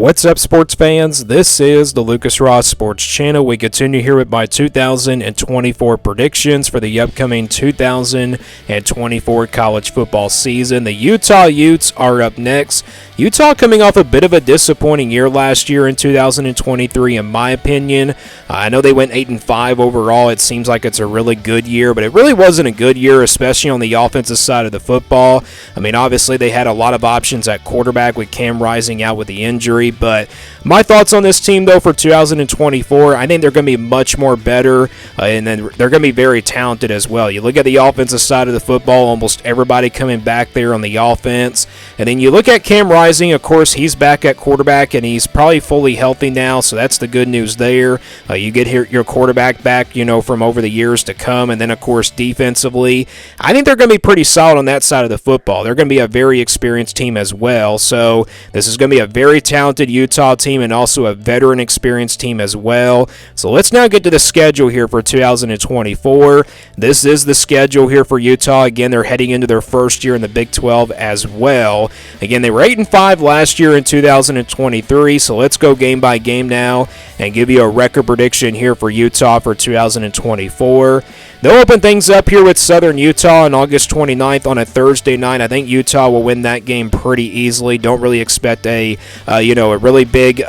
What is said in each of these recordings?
What's up, sports fans? This is the Lucas Ross Sports Channel. We continue here with my 2024 predictions for the upcoming 2024 college football season. The Utah Utes are up next. Utah coming off a bit of a disappointing year last year in 2023, in my opinion. I know they went 8-5 overall. It seems like it's a really good year, but it really wasn't a good year, especially on the offensive side of the football. I mean, obviously they had a lot of options at quarterback with Cam Rising out with the injury, but my thoughts on this team, though, for 2024, I think they're going to be much more better, and then they're going to be very talented as well. You look at the offensive side of the football, almost everybody coming back there on the offense, and then you look at Cam Rising. Of course, he's back at quarterback, and he's probably fully healthy now, so that's the good news there. You get your quarterback back, from over the years to come, and then, of course, defensively, I think they're going to be pretty solid on that side of the football. They're going to be a very experienced team as well, so this is going to be a very talented Utah team and also a veteran experienced team as well. So let's now get to the schedule here for 2024. This is the schedule here for Utah. Again, they're heading into their first year in the Big 12 as well. Again, they were 8-5 last year in 2023, so let's go game by game now and give you a record prediction here for Utah for 2024. They'll open things up here with Southern Utah on August 29th on a Thursday night. I think Utah will win that game pretty easily. Don't really expect a really big,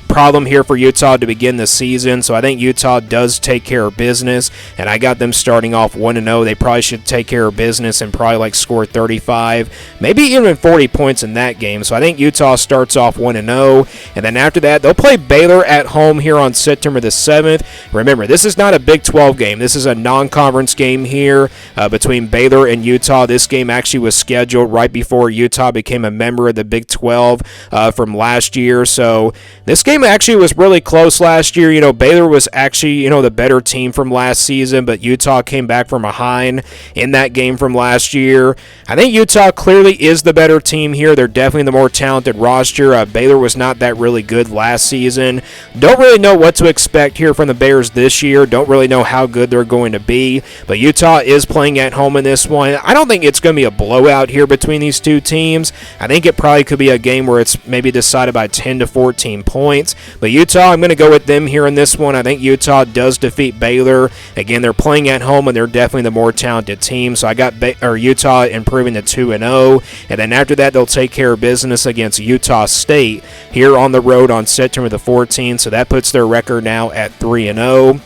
problem here for Utah to begin the season, so I think Utah does take care of business, and I got them starting off 1-0. They probably should take care of business and probably score 35, maybe even 40 points in that game, so I think Utah starts off 1-0, and then after that, they'll play Baylor at home here on September the 7th. Remember, this is not a Big 12 game. This is a non-conference game here between Baylor and Utah. This game actually was scheduled right before Utah became a member of the Big 12 from last year, so this game actually was really close last year. Baylor was actually, the better team from last season, but Utah came back from behind in that game from last year. I think Utah clearly is the better team here. They're definitely the more talented roster. Baylor was not that really good last season. Don't really know what to expect here from the Bears this year. Don't really know how good they're going to be, but Utah is playing at home in this one. I don't think it's going to be a blowout here between these two teams. I think it probably could be a game where it's maybe decided by 10 to 14 points. But Utah, I'm going to go with them here in this one. I think Utah does defeat Baylor. Again, they're playing at home, and they're definitely the more talented team. So I got Utah improving to 2-0. And then after that, they'll take care of business against Utah State here on the road on September the 14th. So that puts their record now at 3-0.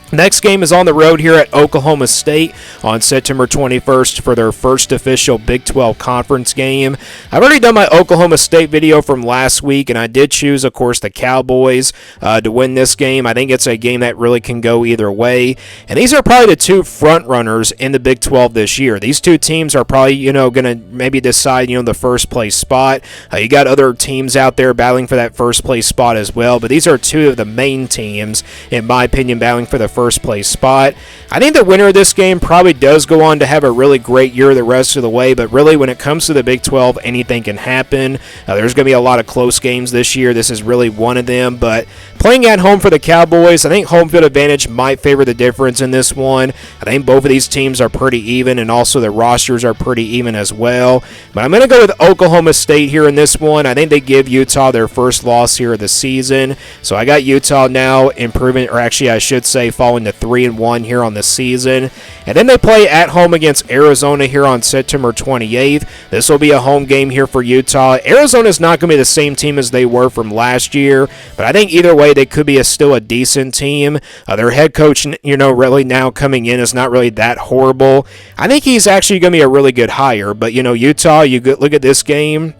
Next game is on the road here at Oklahoma State on September 21st for their first official Big 12 conference game. I've already done my Oklahoma State video from last week, and I did choose, of course, the Cowboys to win this game. I think it's a game that really can go either way. And these are probably the two front runners in the Big 12 this year. These two teams are probably, going to maybe decide, the first place spot. You got other teams out there battling for that first place spot as well, but these are two of the main teams, in my opinion, battling for the first place spot. I think the winner of this game probably does go on to have a really great year the rest of the way, but really when it comes to the Big 12, anything can happen. There's going to be a lot of close games this year. This is really one of them, but playing at home for the Cowboys, I think home field advantage might favor the difference in this one. I think both of these teams are pretty even, and also the rosters are pretty even as well, but I'm going to go with Oklahoma State here in this one. I think they give Utah their first loss here of the season, so I got Utah now improving, or actually I should say falling to 3-1 here on the season. And then they play at home against Arizona here on September 28th. This will be a home game here for Utah. Arizona's not going to be the same team as they were from last year, but I think either way they could be still a decent team. Their head coach, really now coming in is not really that horrible. I think he's actually going to be a really good hire, but Utah, you look at this game,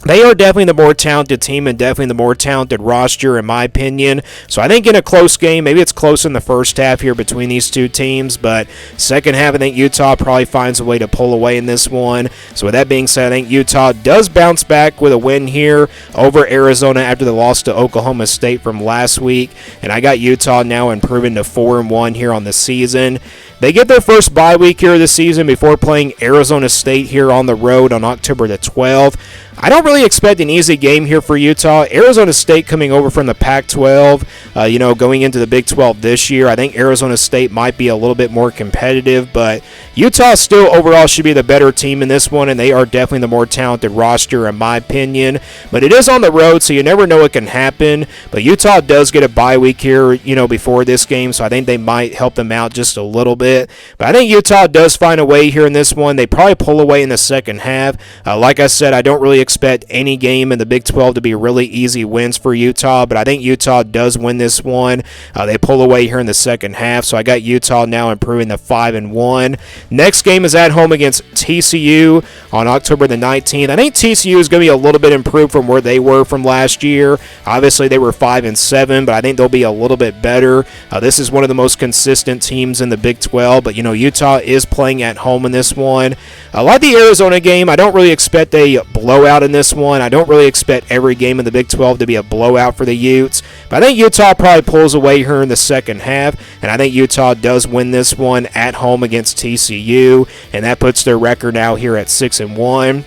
they are definitely the more talented team and definitely the more talented roster, in my opinion. So I think in a close game, maybe it's close in the first half here between these two teams, but second half, I think Utah probably finds a way to pull away in this one. So with that being said, I think Utah does bounce back with a win here over Arizona after the loss to Oklahoma State from last week. And I got Utah now improving to 4-1 here on the season. They get their first bye week here this season before playing Arizona State here on the road on October the 12th. I don't really expect an easy game here for Utah. Arizona State coming over from the Pac-12, going into the Big 12 this year. I think Arizona State might be a little bit more competitive, but Utah still overall should be the better team in this one, and they are definitely the more talented roster in my opinion. But it is on the road, so you never know what can happen. But Utah does get a bye week here, before this game, so I think they might help them out just a little bit. But I think Utah does find a way here in this one. They probably pull away in the second half. Like I said, I don't really expect any game in the Big 12 to be really easy wins for Utah, but I think Utah does win this one. They pull away here in the second half, so I got Utah now improving to 5-1. Next game is at home against TCU on October the 19th. I think TCU is going to be a little bit improved from where they were from last year. Obviously, they were 5-7, but I think they'll be a little bit better. This is one of the most consistent teams in the Big 12, but Utah is playing at home in this one. Like the Arizona game, I don't really expect a blowout in this one. I don't really expect every game in the Big 12 to be a blowout for the Utes, but I think Utah probably pulls away here in the second half, and I think Utah does win this one at home against TCU, and that puts their record now here at 6-1.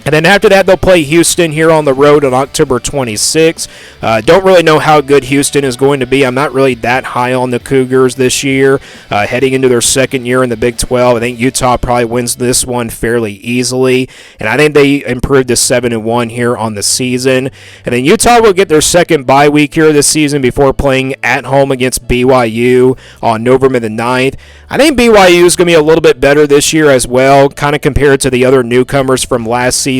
And then after that, they'll play Houston here on the road on October 26th. Don't really know how good Houston is going to be. I'm not really that high on the Cougars this year. Heading into their second year in the Big 12, I think Utah probably wins this one fairly easily. And I think they improved to 7-1 here on the season. And then Utah will get their second bye week here this season before playing at home against BYU on November the 9th. I think BYU is going to be a little bit better this year as well, kind of compared to the other newcomers from last season.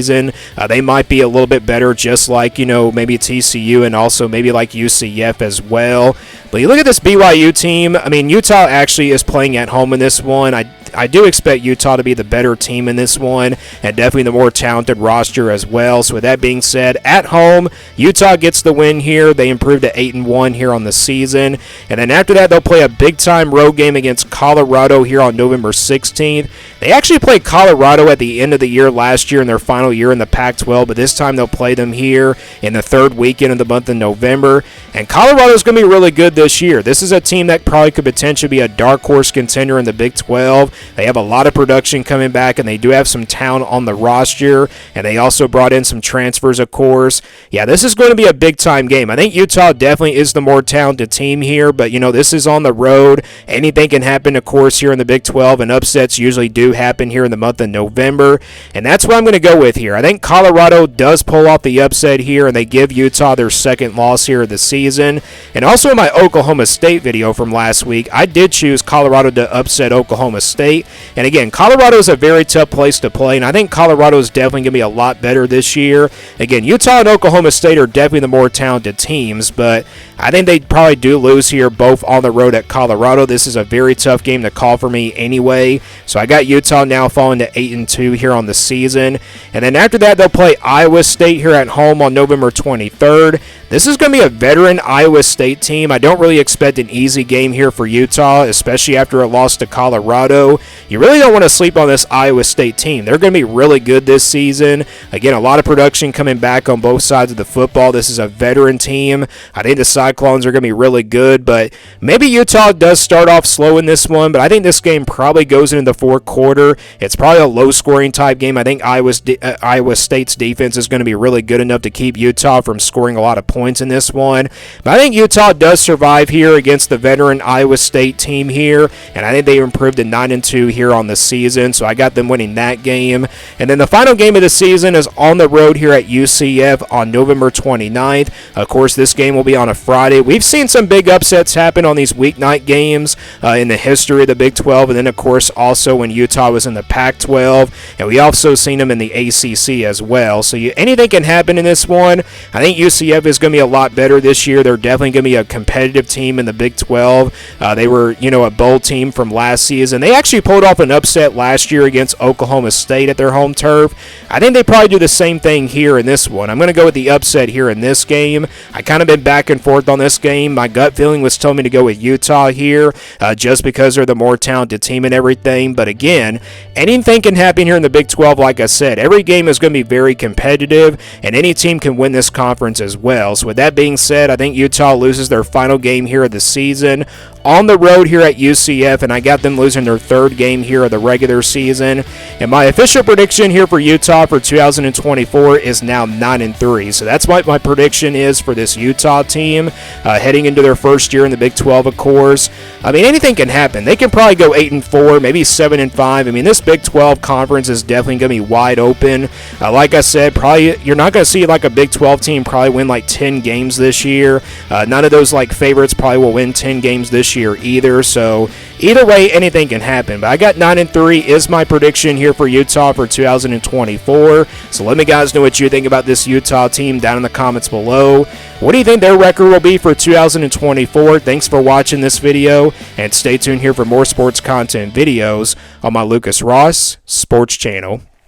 They might be a little bit better, just like, maybe TCU and also maybe like UCF as well. But you look at this BYU team, I mean, Utah actually is playing at home in this one. I do expect Utah to be the better team in this one, and definitely the more talented roster as well. So with that being said, at home, Utah gets the win here. They improve to 8-1 here on the season. And then after that, they'll play a big-time road game against Colorado here on November 16th. They actually played Colorado at the end of the year last year in their final year in the Pac-12, but this time they'll play them here in the third weekend of the month of November. And Colorado's going to be really good this year. This is a team that probably could potentially be a dark horse contender in the Big 12. They have a lot of production coming back, and they do have some talent on the roster, and they also brought in some transfers, of course. Yeah, this is going to be a big-time game. I think Utah definitely is the more talented team here, but, this is on the road. Anything can happen, of course, here in the Big 12, and upsets usually do happen here in the month of November, and that's what I'm going to go with here. I think Colorado does pull off the upset here, and they give Utah their second loss here of the season. And also in my Oklahoma State video from last week, I did choose Colorado to upset Oklahoma State. And again, Colorado is a very tough place to play, and I think Colorado is definitely going to be a lot better this year. Again, Utah and Oklahoma State are definitely the more talented teams, but I think they probably do lose here both on the road at Colorado. This is a very tough game to call for me anyway. So I got Utah now falling to 8-2 here on the season. And then after that, they'll play Iowa State here at home on November 23rd. This is going to be a veteran Iowa State team. I don't really expect an easy game here for Utah, especially after a loss to Colorado. You really don't want to sleep on this Iowa State team. They're going to be really good this season. Again, a lot of production coming back on both sides of the football. This is a veteran team. I think the Cyclones are going to be really good, but maybe Utah does start off slow in this one, but I think this game probably goes into the fourth quarter. It's probably a low-scoring type game. I think Iowa State's defense is going to be really good enough to keep Utah from scoring a lot of points in this one. But I think Utah does survive here against the veteran Iowa State team here, and I think they improved to 9-2 here on the season, so I got them winning that game. And then the final game of the season is on the road here at UCF on November 29th. Of course, this game will be on a Friday. We've seen some big upsets happen on these weeknight games in the history of the Big 12, and then, of course, also when Utah was in the Pac-12, and we also seen them in the ACC as well. So anything can happen in this one. I think UCF is going to be a lot better this year. They're definitely going to be a competitive team in the Big 12. They were, a bowl team from last season. They actually actually pulled off an upset last year against Oklahoma State at their home turf. I think they probably do the same thing here in this one. I'm going to go with the upset here in this game. I kind of been back and forth on this game. My gut feeling was telling me to go with Utah here just because they're the more talented team and everything. But again, anything can happen here in the Big 12. Like I said, every game is going to be very competitive, and any team can win this conference as well. So with that being said, I think Utah loses their final game here of the season on the road here at UCF, and I got them losing their third game here of the regular season. And my official prediction here for Utah for 2024 is now 9-3. So that's what my prediction is for this Utah team heading into their first year in the Big 12, of course. I mean, anything can happen. They can probably go 8-4, maybe 7-5. I mean, this Big 12 conference is definitely going to be wide open. Like I said, probably you're not going to see like a Big 12 team probably win like 10 games this year. None of those like favorites probably will win 10 games this year either. So either way, anything can happen. But I got 9-3 is my prediction here for Utah for 2024. So let me guys know what you think about this Utah team down in the comments below. What do you think their record will be for 2024? Thanks for watching this video, and stay tuned here for more sports content videos on my Lucas Ross Sports channel.